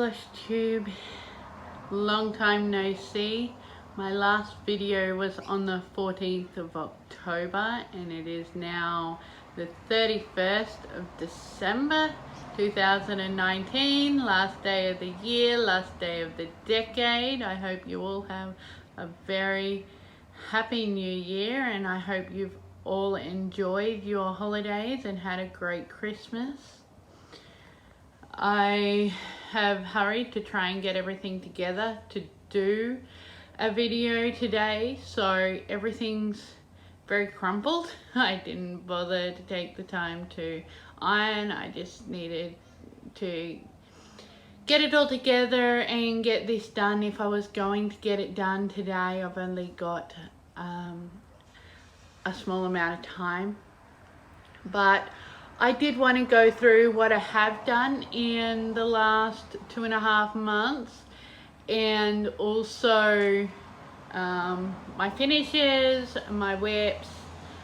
FlossTube, long time no see. My last video was on the 14th of October and it is now the 31st of December 2019, last day of the year, last day of the decade. I hope you all have a very happy new year and I hope you've all enjoyed your holidays and had a great Christmas. I have hurried to try and get everything together to do a video today, so everything's very crumpled. I didn't bother to take the time to iron. I just needed to get it all together and get this done. If I was going to get it done today, I've only got a small amount of time, but I did want to go through what I have done in the last 2.5 months and also my finishes, my whips,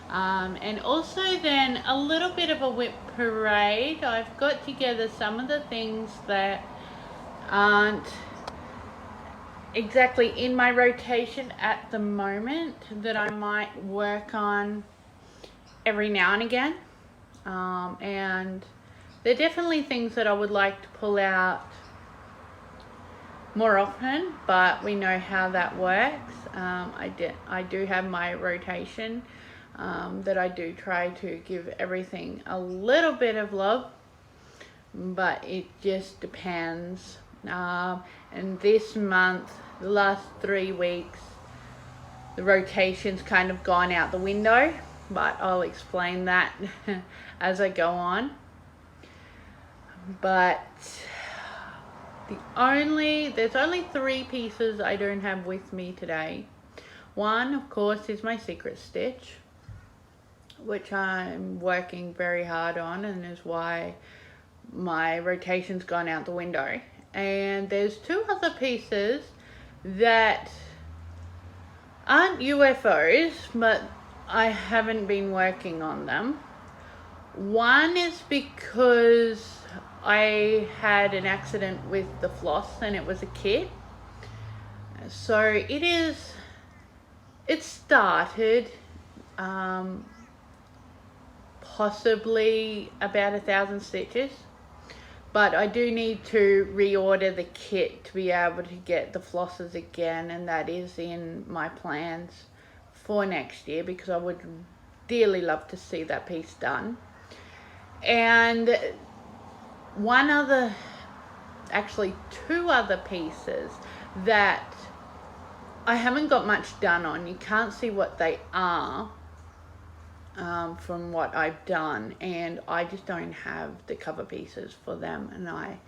and also then a little bit of a whip parade. I've got together some of the things that aren't exactly in my rotation at the moment that I might work on every now and again. And they're definitely things that I would like to pull out more often, but we know how that works. I do have my rotation that I do try to give everything a little bit of love, but it just depends. And this month, the last 3 weeks, the rotation's kind of gone out the window, but I'll explain that as I go on. But there's only 3 pieces I don't have with me today. One, of course, is my secret stitch, which I'm working very hard on and is why my rotation's gone out the window. And there's 2 other pieces that aren't UFOs, but I haven't been working on them. One is because I had an accident with the floss and it was a kit. So it started possibly about 1,000 stitches, but I do need to reorder the kit to be able to get the flosses again, and that is in my plans for next year because I would dearly love to see that piece done. And actually 2 other pieces that I haven't got much done on. You can't see what they are from what I've done, and I just don't have the cover pieces for them, and I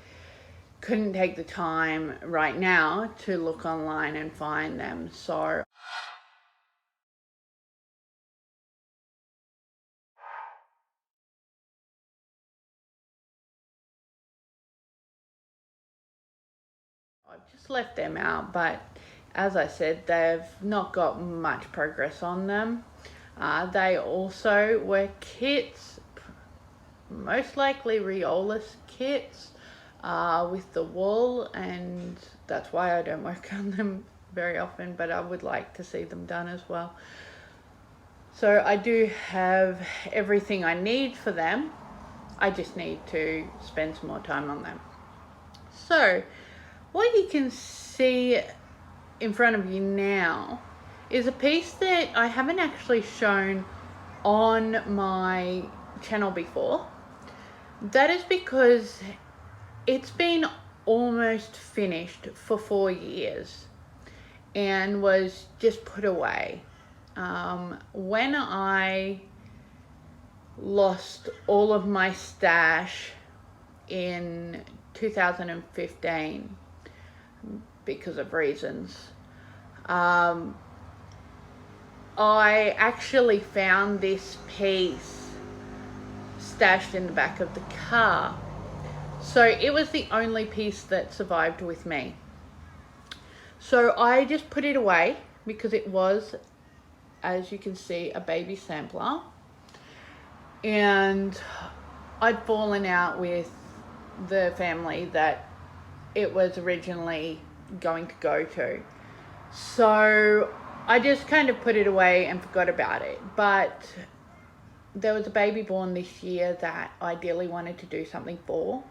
couldn't take the time right now to look online and find them. So I've just left them out, but as I said, they've not got much progress on them. They also were kits, most likely Riola's kits with the wool, and that's why I don't work on them very often, but I would like to see them done as well. So I do have everything I need for them. I just need to spend some more time on them. So what you can see in front of you now is a piece that I haven't actually shown on my channel before. That is because it's been almost finished for 4 years and was just put away. When I lost all of my stash in 2015 because of reasons, I actually found this piece stashed in the back of the car. So it was the only piece that survived with me. So I just put it away because it was, as you can see, a baby sampler. And I'd fallen out with the family that it was originally going to go to. So I just kind of put it away and forgot about it. But there was a baby born this year that I ideally wanted to do something for.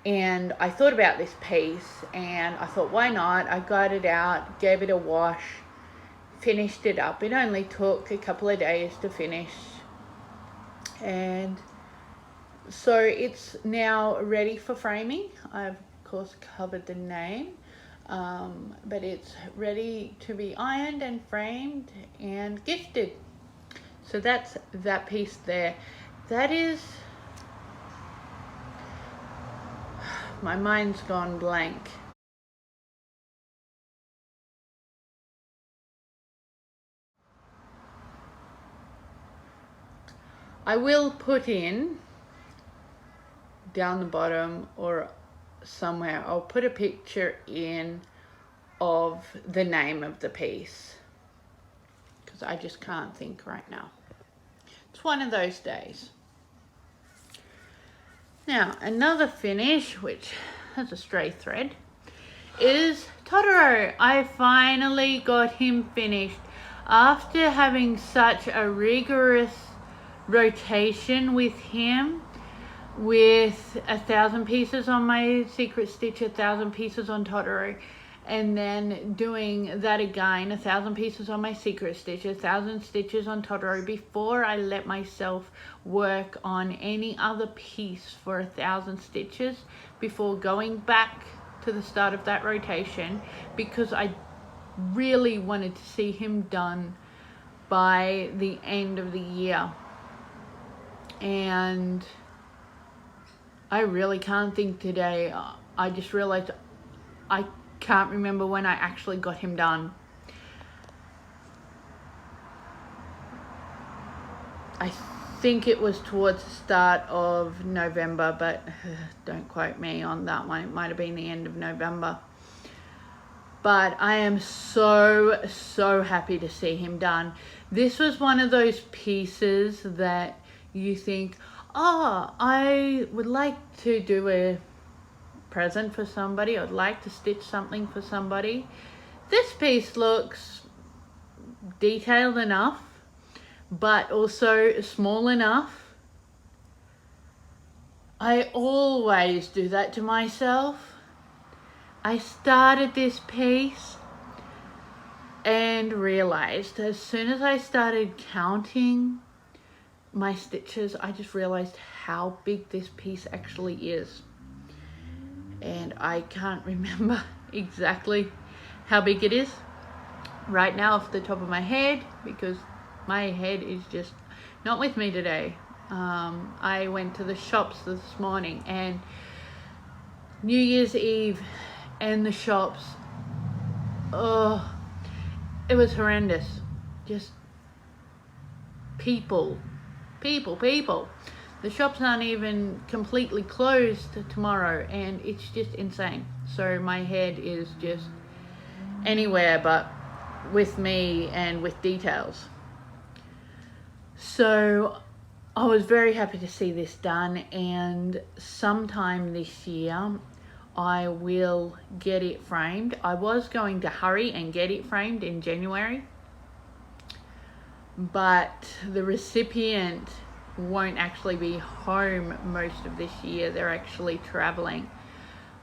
And I thought about this piece and I thought, why not? I got it out, gave it a wash, finished it up. It only took a couple of days to finish. And so it's now ready for framing. I've of course covered the name, but it's ready to be ironed and framed and gifted. So that's that piece there. That is, my mind's gone blank. I will put in down the bottom or somewhere, I'll put a picture in of the name of the piece because I just can't think right now. It's one of those days. Now another finish, which has a stray thread, is Totoro. I finally got him finished after having such a rigorous rotation with him, with 1,000 pieces on my secret stitch, 1,000 pieces on Totoro, and then doing that again, 1,000 pieces on my secret stitch, 1,000 stitches on Totoro, before I let myself work on any other piece for 1,000 stitches before going back to the start of that rotation, because I really wanted to see him done by the end of the year. And I really can't think today. I just realized I can't remember when I actually got him done. I think it was towards the start of November, but don't quote me on that one. It might have been the end of November. But I am so happy to see him done. This was one of those pieces that you think, oh, I would like to do a present for somebody. I'd like to stitch something for somebody. This piece looks detailed enough, but also small enough. I always do that to myself. I started this piece and realized as soon as I started counting my stitches, I just realized how big this piece actually is. And I can't remember exactly how big it is right now off the top of my head, because my head is just not with me today. I went to the shops this morning, and New Year's Eve and the shops, oh, it was horrendous. Just people. The shops aren't even completely closed tomorrow, and it's just insane. So my head is just anywhere but with me and with details. So I was very happy to see this done, and sometime this year I will get it framed. I was going to hurry and get it framed in January, but the recipient won't actually be home most of this year. They're actually traveling.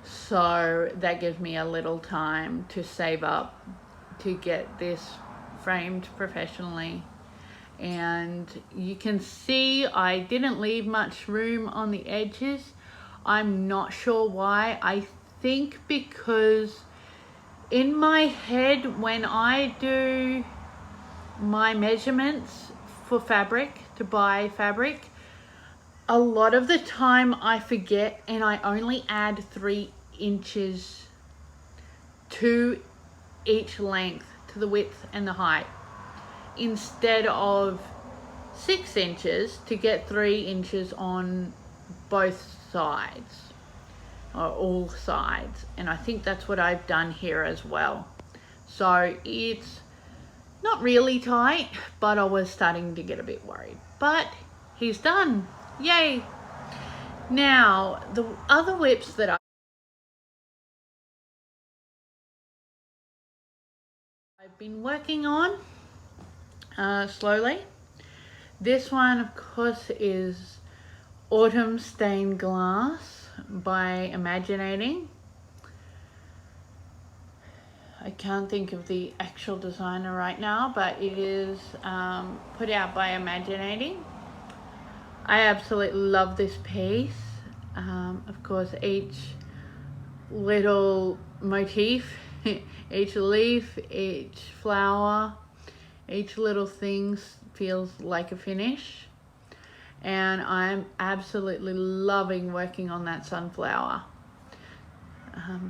So that gives me a little time to save up to get this framed professionally. And you can see I didn't leave much room on the edges. I'm not sure why. I think because in my head, when I do my measurements for fabric, to buy fabric, a lot of the time I forget and I only add 3 inches to each length, to the width and the height, instead of 6 inches to get 3 inches on both sides, or all sides. And I think that's what I've done here as well. So it's not really tight, but I was starting to get a bit worried. But he's done. Yay! Now, the other whips that been working on slowly. This one, of course, is Autumn Stained Glass by Imaginating. I can't think of the actual designer right now, but it is put out by Imaginating. I absolutely love this piece. Of course, each little motif, each leaf, each flower, each little thing feels like a finish. And I'm absolutely loving working on that sunflower.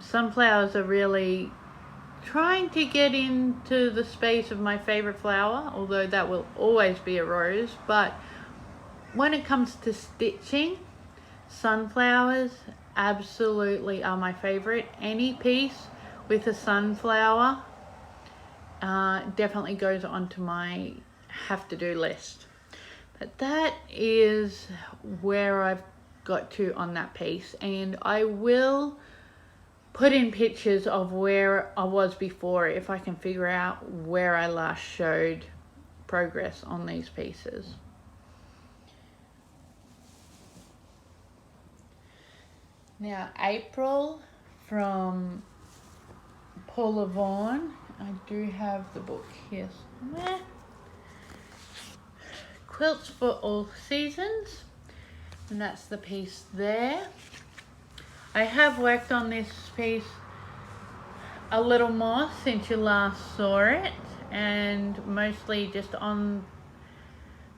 Sunflowers are really trying to get into the space of my favorite flower, although that will always be a rose. But when it comes to stitching, sunflowers absolutely are my favorite. Any piece with a sunflower definitely goes onto my have to do list. But that is where I've got to on that piece, and I will put in pictures of where I was before if I can figure out where I last showed progress on these pieces. Now, April from Paula Vaughan. I do have the book here somewhere. Quilts for All Seasons, and that's the piece there. I have worked on this piece a little more since you last saw it, and mostly just on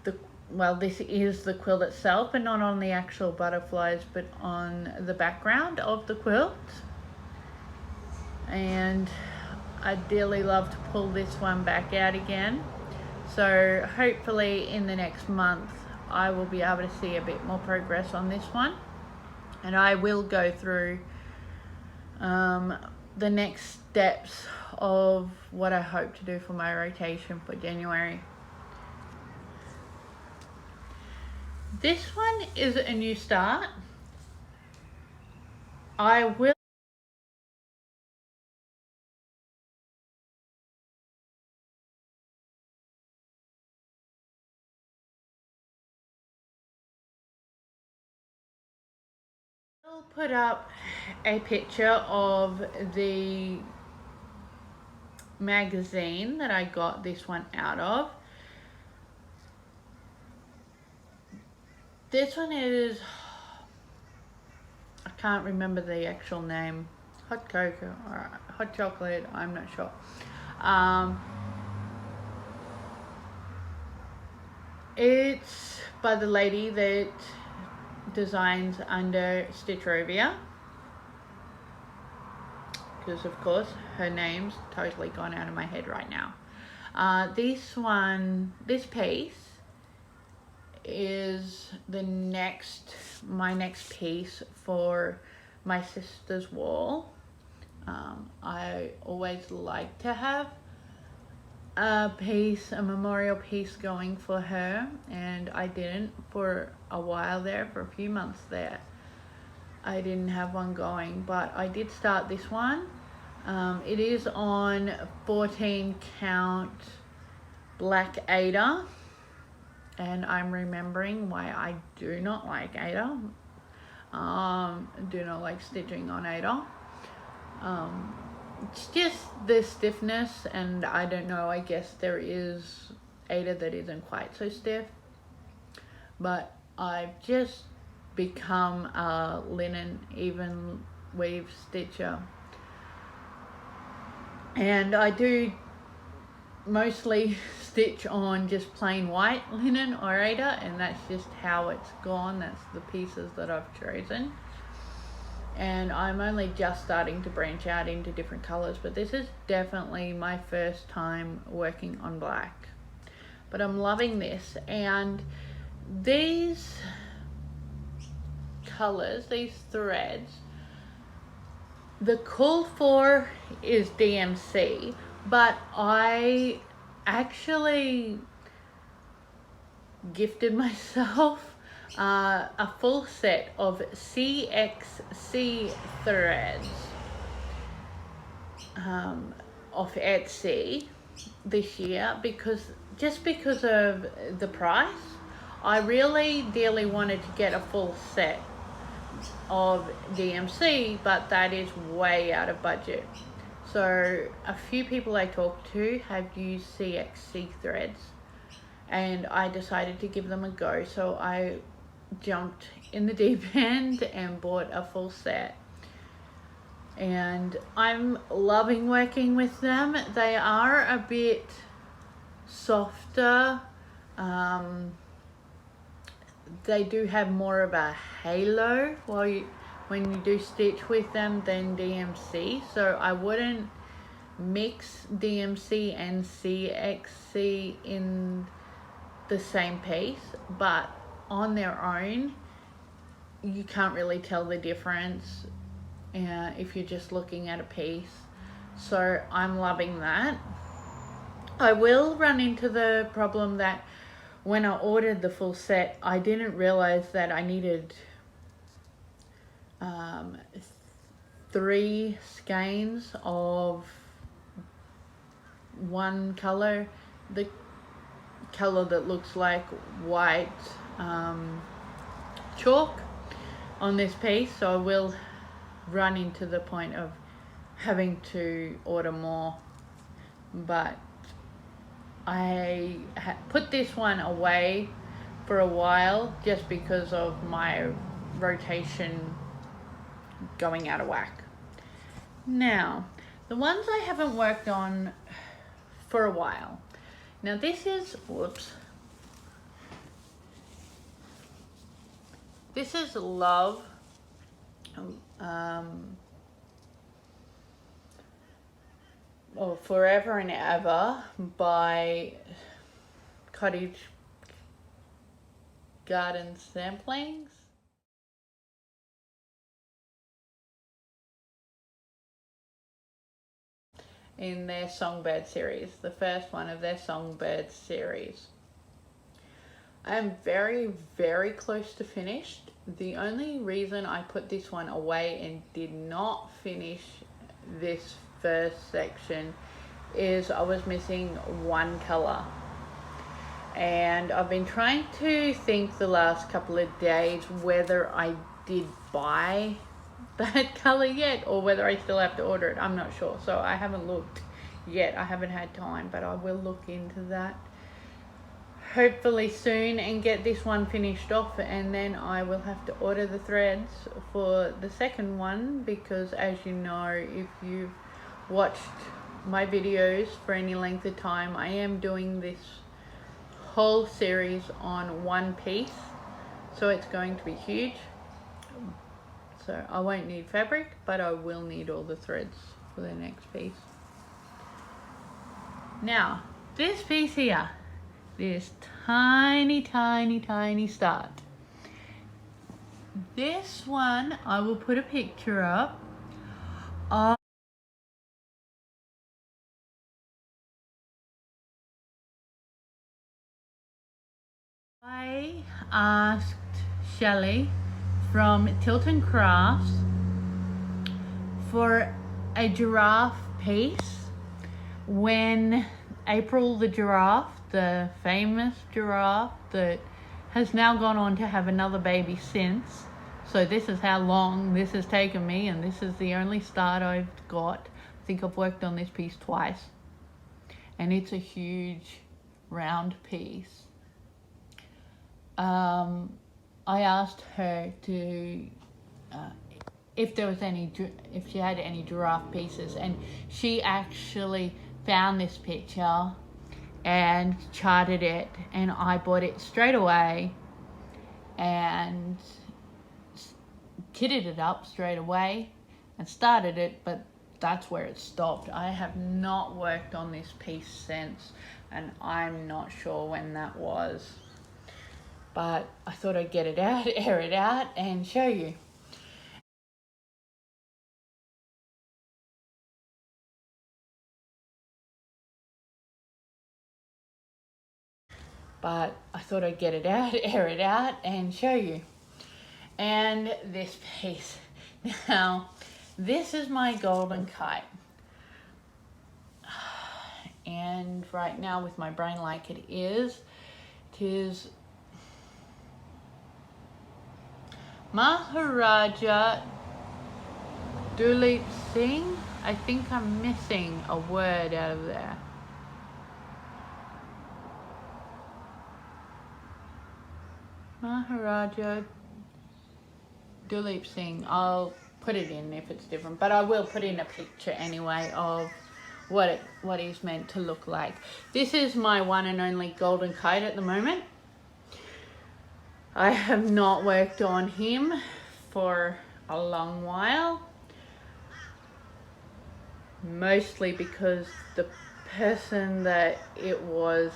the, well, this is the quilt itself, but not on the actual butterflies, but on the background of the quilt. And I'd dearly love to pull this one back out again. So hopefully in the next month I will be able to see a bit more progress on this one, and I will go through the next steps of what I hope to do for my rotation for January. This one is a new start. I will put up a picture of the magazine that I got this one out of. This one is, I can't remember the actual name, hot cocoa or hot chocolate, I'm not sure. It's by the lady that designs under Stitchrovia, because of course her name's totally gone out of my head right now. This piece is my next piece for my sister's wall. I always like to have a memorial piece going for her, and I didn't for a while there, for a few months there. I didn't have one going, but I did start this one. It is on 14 count black Ada, and I'm remembering why I do not like Ada. Do not like stitching on Ada. It's just the stiffness, and I don't know, I guess there is Ada that isn't quite so stiff, but I've just become a linen even weave stitcher, and I do mostly stitch on just plain white linen or Ada, and that's just how it's gone. That's the pieces that I've chosen. And I'm only just starting to branch out into different colors, but this is definitely my first time working on black. But I'm loving this, and these colors, these threads, the call for is DMC, but I actually gifted myself a full set of CXC threads off Etsy, this year just because of the price. I really dearly wanted to get a full set of DMC, but that is way out of budget. So a few people I talked to have used CXC threads, and I decided to give them a go. So I jumped in the deep end and bought a full set. And I'm loving working with them. They are a bit softer. They do have more of a halo when you do stitch with them than DMC. So I wouldn't mix DMC and CXC in the same piece, but on their own you can't really tell the difference if you're just looking at a piece. So I'm loving that. I will run into the problem that when I ordered the full set, I didn't realize that I needed 3 skeins of one color, the color that looks like white chalk on this piece. So I will run into the point of having to order more, but I put this one away for a while just because of my rotation going out of whack. Now, the ones I haven't worked on for a while. Now this is, this is Love or Forever and Ever by Cottage Garden Samplings. In their Songbird series, the first one of their Songbird series. I'm very, very close to finished. The only reason I put this one away and did not finish this first section is I was missing one color. And I've been trying to think the last couple of days whether I did buy that color yet or whether I still have to order it. I'm not sure, so I haven't looked yet. I haven't had time, but I will look into that hopefully soon and get this one finished off, and then I will have to order the threads for the second one, because as you know, if you've watched my videos for any length of time, I am doing this whole series on one piece, so it's going to be huge. So I won't need fabric, but I will need all the threads for the next piece. Now, this piece here, this tiny, tiny, tiny start. This one, I will put a picture up of. I asked Shelley from Tilton Crafts for a giraffe piece when April the giraffe, the famous giraffe that has now gone on to have another baby since. So this is how long this has taken me, and this is the only start I've got. I think I've worked on this piece twice, and it's a huge round piece. I asked her to if she had any giraffe pieces, and she actually found this picture and charted it, and I bought it straight away and kitted it up straight away and started it, but that's where it stopped. I have not worked on this piece since, and I'm not sure when that was, but I thought I'd get it out, air it out, and show you. But I thought I'd get it out, air it out, and show you. And this piece. Now, this is my golden kite. and right now with my brain like it is Maharaja Duleep Singh. I think I'm missing a word out of there. Maharaja Duleep Singh. I'll put it in if it's different, but I will put in a picture anyway of what he's meant to look like. This is my one and only golden kite at the moment. I have not worked on him for a long while, mostly because the person that it was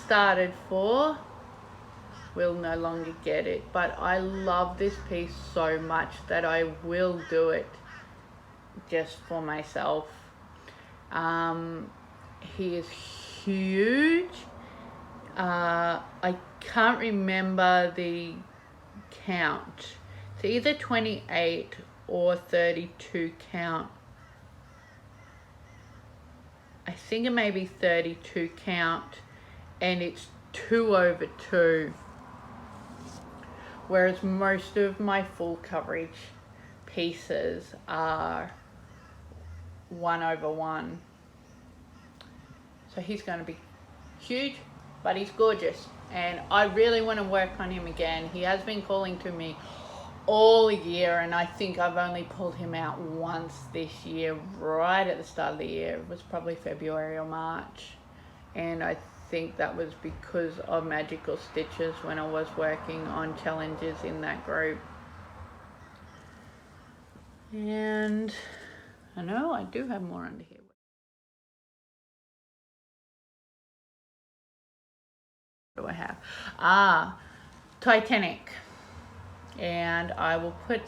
started for will no longer get it, but I love this piece so much that I will do it just for myself. He is huge. I can't remember the count. It's either 28 or 32 count. I think it may be 32 count, and it's 2/2. Whereas most of my full coverage pieces are 1/1. So he's going to be huge, but he's gorgeous, and I really want to work on him again. He has been calling to me all year, and I think I've only pulled him out once this year, right at the start of the year. It was probably February or March, and I think that was because of Magical Stitches when I was working on challenges in that group. And I know I do have more under here. What do I have? Titanic. And I will put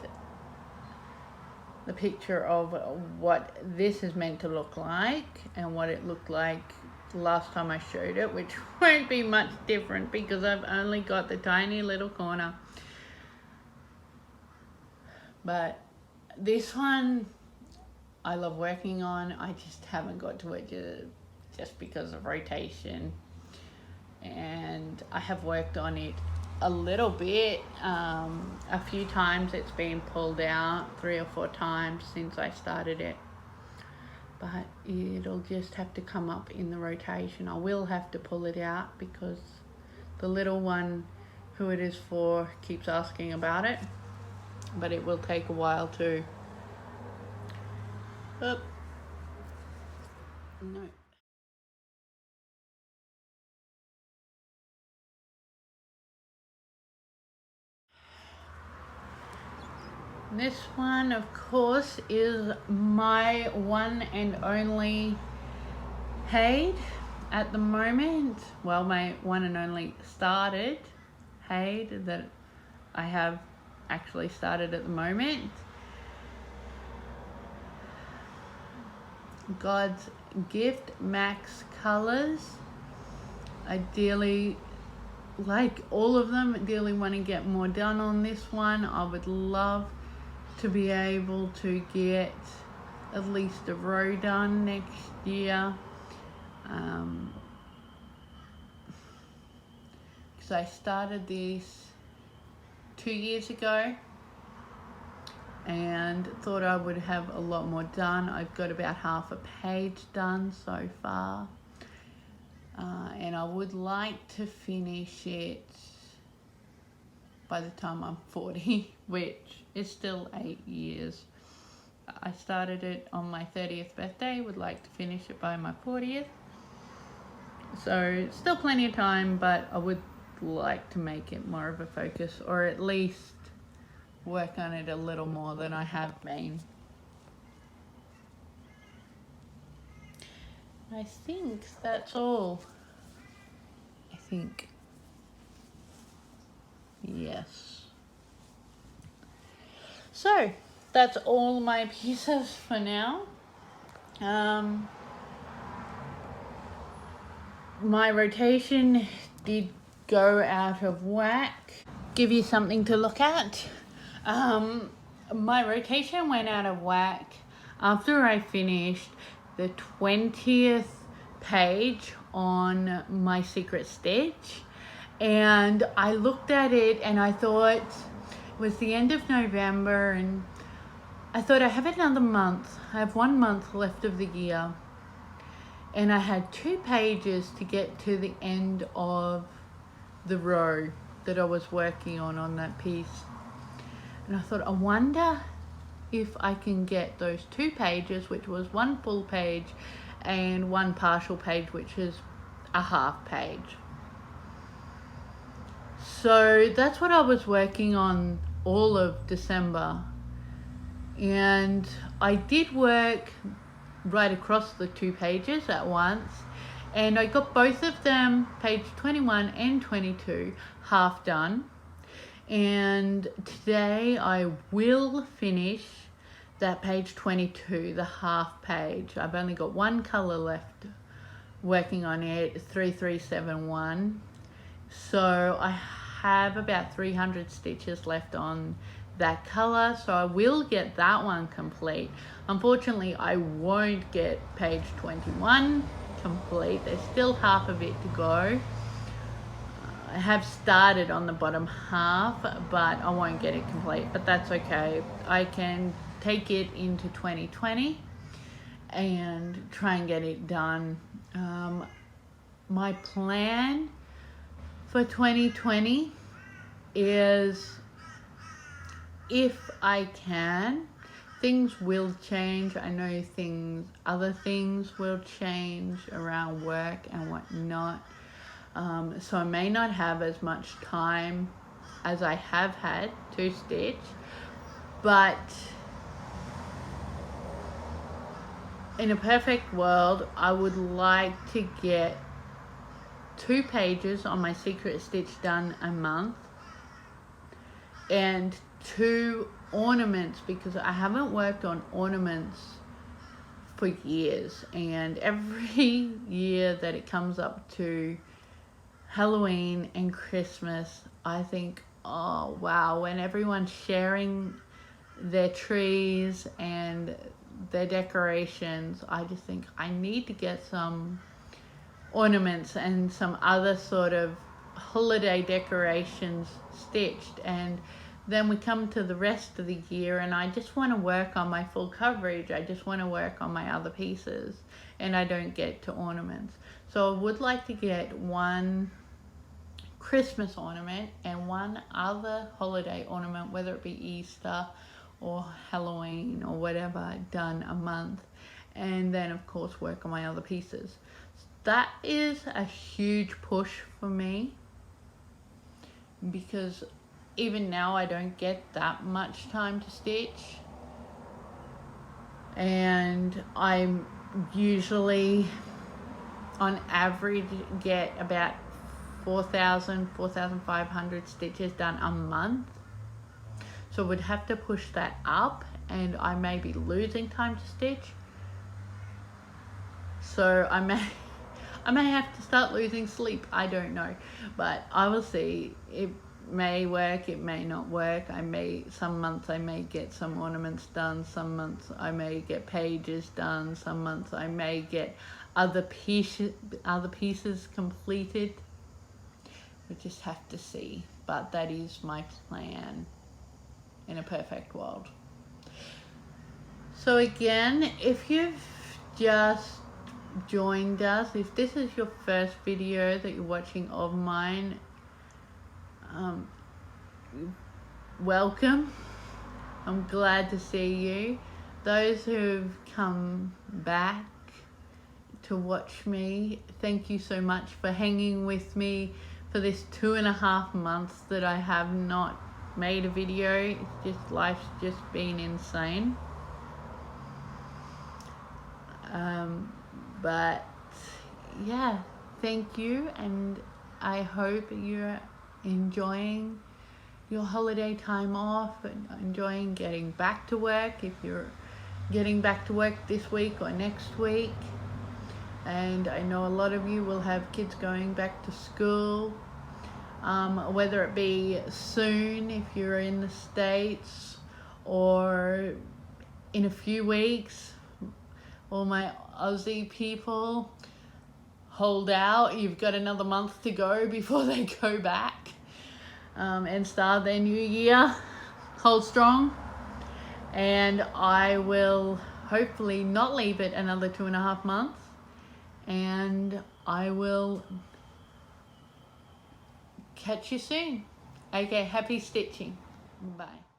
the picture of what this is meant to look like and what it looked like last time I showed it, which won't be much different because I've only got the tiny little corner. But this one I love working on. I just haven't got to it just because of rotation, and I have worked on it a little bit. A few times it's been pulled out, 3 or 4 times since I started it, but it'll just have to come up in the rotation. I will have to pull it out because the little one who it is for keeps asking about it, but it will take a while too. No. This one, of course, is my one and only Haid at the moment. Well, my one and only started Haid that I have actually started at the moment. God's Gift Max Colors. Ideally, like all of them, ideally want to get more done on this one. I would love to be able to get at least a row done next year, because I started this 2 years ago and thought I would have a lot more done. I've got about half a page done so far, and I would like to finish it by the time I'm 40, which is still 8 years. I started it on my 30th birthday, would like to finish it by my 40th. So still plenty of time, but I would like to make it more of a focus, or at least work on it a little more than I have been. I think that's all. I think. Yes. So that's all my pieces for now. My rotation did go out of whack. Give you something to look at. My rotation went out of whack after I finished the 20th page on my secret stitch, and I looked at it and I thought it was the end of November, and I thought I have another month. I have 1 month left of the year, and I had 2 pages to get to the end of the row that I was working on that piece. And I thought, I wonder if I can get those 2 pages, which was 1 full page and 1 partial page, which is a half page. So that's what I was working on all of December. And I did work right across the 2 pages at once, and I got both of them, page 21 and 22, half done. And today I will finish that page 22, the half page. I've only got 1 color left working on it, 3371. So I have about 300 stitches left on that color, so I will get that one complete. Unfortunately, I won't get page 21 complete. There's still half of it to go. I have started on the bottom half, but I won't get it complete, but that's okay. I can take it into 2020 and try and get it done. My plan for 2020 is, if I can, things will change. I know other things will change around work and whatnot. So I may not have as much time as I have had to stitch, but in a perfect world, I would like to get 2 pages on my secret stitch done a month, and 2 ornaments, because I haven't worked on ornaments for years, and every year that it comes up to Halloween and Christmas, I think, oh wow, when everyone's sharing their trees and their decorations, I just think I need to get some ornaments and some other sort of holiday decorations stitched. And then we come to the rest of the year and I just want to work on my full coverage. I just want to work on my other pieces, and I don't get to ornaments. So I would like to get 1 Christmas ornament and 1 other holiday ornament, whether it be Easter or Halloween or whatever, done a month, and then of course work on my other pieces. That is a huge push for me, because even now I don't get that much time to stitch, and I'm usually on average get about 4,500 stitches done a month. So would have to push that up, and I may be losing time to stitch. So I may have to start losing sleep. I don't know, but I will see. It may work, it may not work. Some months I may get some ornaments done, some months I may get pages done, some months I may get other pieces completed. We just have to see, but that is my plan in a perfect world. So again, if you've just joined us, if this is your first video that you're watching of mine, welcome. I'm glad to see you. Those who've come back to watch me, thank you so much for hanging with me for this 2.5 months that I have not made a video. Life's just been insane. But yeah, thank you, and I hope you're enjoying your holiday time off and enjoying getting back to work, if you're getting back to work this week or next week. And I know a lot of you will have kids going back to school, whether it be soon if you're in the States, or in a few weeks, all my Aussie people, hold out. You've got another month to go before they go back and start their new year. Hold strong, and I will hopefully not leave it another 2.5 months, and I will catch you soon. Okay, happy stitching. Bye.